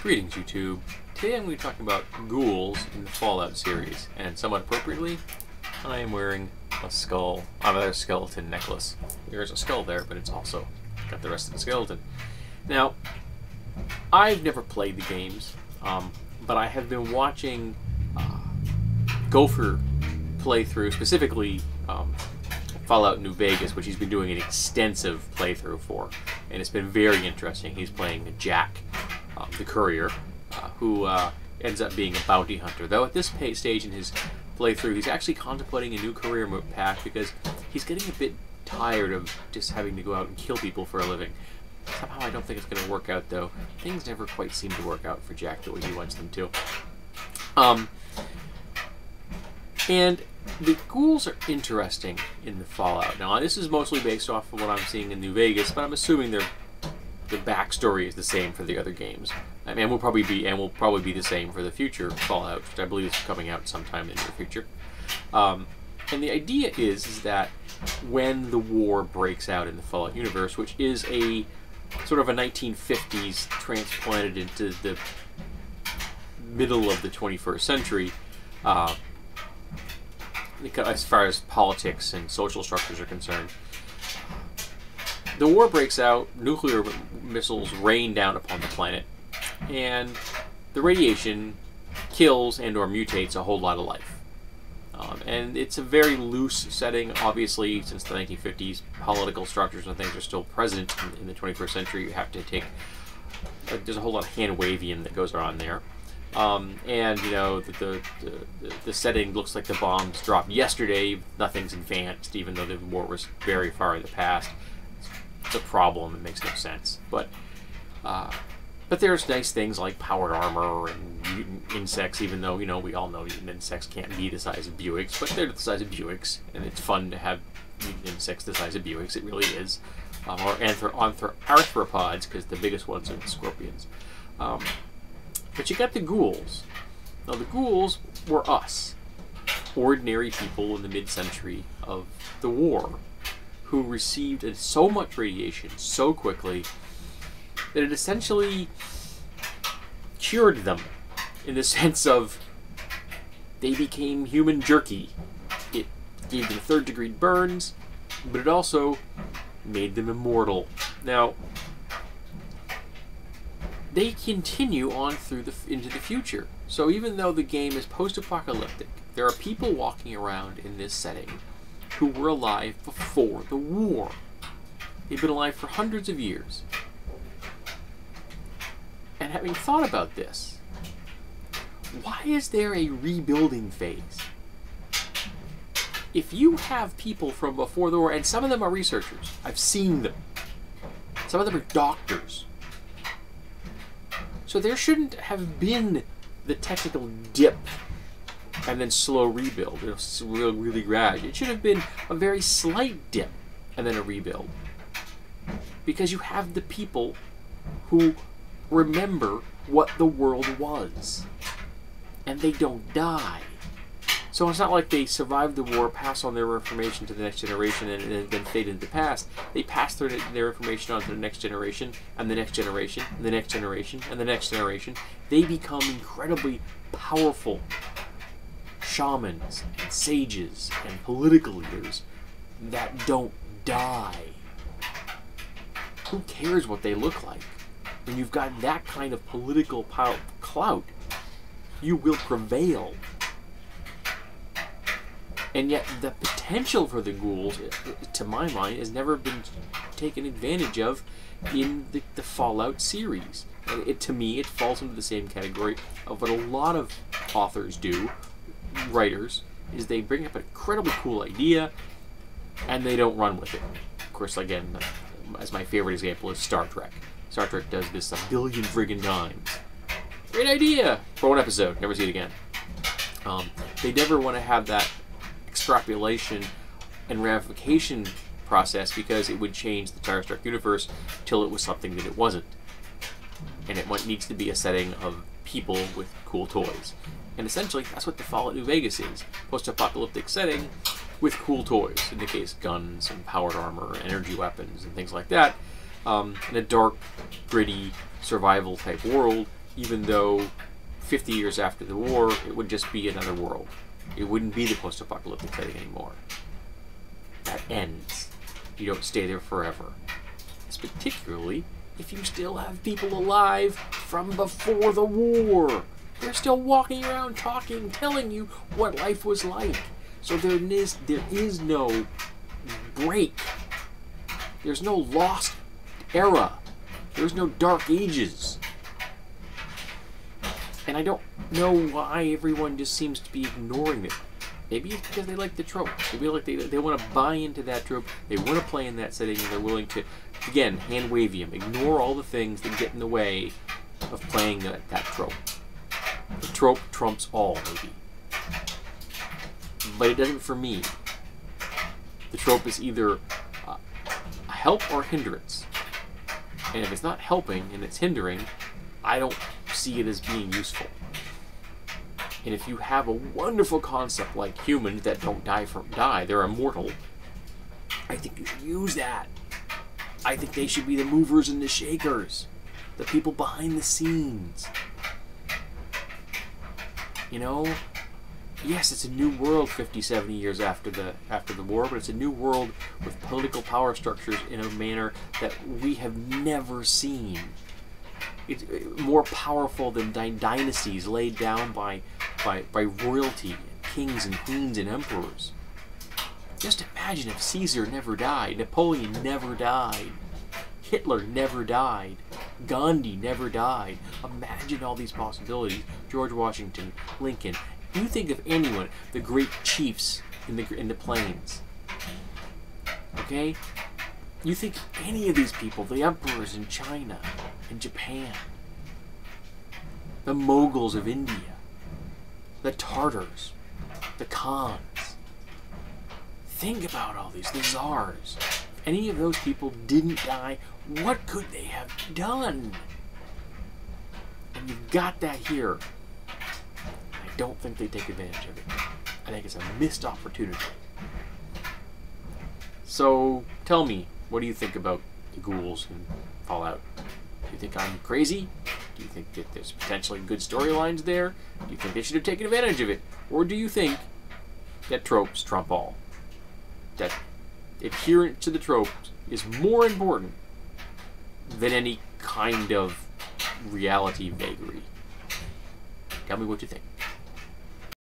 Greetings, YouTube. Today I'm going to be talking about ghouls in the Fallout series, and somewhat appropriately, I am wearing a skull, a skeleton necklace. There's a skull there, but it's also got the rest of the skeleton. Now, I've never played the games, but I have been watching Gopher playthrough, specifically Fallout New Vegas, which he's been doing an extensive playthrough for, and it's been very interesting. He's playing Jack, the courier, who ends up being a bounty hunter. Though at this stage in his playthrough, he's actually contemplating a new career path because he's getting a bit tired of just having to go out and kill people for a living. Somehow I don't think it's going to work out, though. Things never quite seem to work out for Jack the way he wants them to. And the ghouls are interesting in the Fallout. Now, this is mostly based off of what I'm seeing in New Vegas, but I'm assuming the backstory is the same for the other games. I mean, will probably be the same for the future Fallout, which I believe is coming out sometime in the future. And the idea is that when the war breaks out in the Fallout universe, which is a sort of a 1950s transplanted into the middle of the 21st century, as far as politics and social structures are concerned. The war breaks out, nuclear missiles rain down upon the planet, and the radiation kills and or mutates a whole lot of life. And it's a very loose setting. Obviously, since the 1950s, political structures and things are still present in the 21st century. You have to take... there's a whole lot of hand-wavium that goes on there. And, you know, the setting looks like the bombs dropped yesterday. Nothing's advanced, even though the war was very far in the past. It's a problem. It makes no sense. But there's nice things like powered armor and mutant insects, even though, you know, we all know mutant insects can't be the size of Buicks, but they're the size of Buicks, and it's fun to have mutant insects the size of Buicks. It really is. Or arthropods, because the biggest ones are the scorpions. But you got the ghouls. Now, the ghouls were us, ordinary people in the mid-century of the war, who received so much radiation so quickly that it essentially cured them, in the sense of they became human jerky. It gave them third-degree burns, but it also made them immortal. Now, they continue on through into the future. So even though the game is post-apocalyptic, there are people walking around in this setting who were alive before the war. They've been alive for hundreds of years. And having thought about this, why is there a rebuilding phase? If you have people from before the war, and some of them are researchers, I've seen them. Some of them are doctors. So there shouldn't have been the technical dip and then slow rebuild. It's really gradual. It should have been a very slight dip and then a rebuild. Because you have the people who remember what the world was. And they don't die. So it's not like they survived the war, pass on their information to the next generation, and then fade into the past. They pass their information on to the next generation, and the next generation, and the next generation, and the next generation. They become incredibly powerful shamans, and sages, and political leaders that don't die. Who cares what they look like? When you've got that kind of political clout, you will prevail. And yet the potential for the ghouls, to my mind, has never been taken advantage of in the Fallout series. To me, it falls into the same category of what a lot of authors do, writers, is they bring up an incredibly cool idea and they don't run with it. Of course, again, as my favorite example is Star Trek. Star Trek does this a billion friggin' times. Great idea! For one episode, never see it again. They never want to have that extrapolation and ramification process because it would change the Star Trek universe till it was something that it wasn't. And it needs to be a setting of people with cool toys. And essentially, that's what the Fallout New Vegas is. Post-apocalyptic setting with cool toys. In the case, guns and powered armor, energy weapons, and things like that. In a dark, gritty, survival-type world, even though 50 years after the war, it would just be another world. It wouldn't be the post-apocalyptic setting anymore. That ends. You don't stay there forever. It's particularly if you still have people alive from before the war. They're still walking around talking, telling you what life was like. So there is no break. There's no lost era. There's no dark ages. And I don't know why everyone just seems to be ignoring it. Maybe it's because they like the trope. Maybe like they want to buy into that trope. They want to play in that setting, and they're willing to, again, hand wavy them. Ignore all the things that get in the way of playing that trope. The trope trumps all, maybe. But it doesn't for me. The trope is either a help or hindrance. And if it's not helping and it's hindering, I don't see it as being useful. And if you have a wonderful concept like humans that don't die, they're immortal, I think you should use that. I think they should be the movers and the shakers, the people behind the scenes. You know, yes, it's a new world 50, 70 years after the war, but it's a new world with political power structures in a manner that we have never seen. It's more powerful than dynasties laid down by royalty, kings and queens and emperors. Just imagine if Caesar never died, Napoleon never died, Hitler never died, Gandhi never died. Imagine all these possibilities. George Washington, Lincoln. You think of anyone, the great chiefs in the plains. Okay? You think of any of these people, the emperors in China, in Japan, the Moguls of India, the Tartars, the Khans. Think about all these, the czars. If any of those people didn't die, what could they have done? And you've got that here. I don't think they take advantage of it. I think it's a missed opportunity. So, tell me, what do you think about the Ghouls and Fallout? Do you think I'm crazy? Do you think that there's potentially good storylines there? Do you think they should have taken advantage of it? Or do you think that tropes trump all? That adherence to the tropes is more important than any kind of reality vagary? Tell me what you think.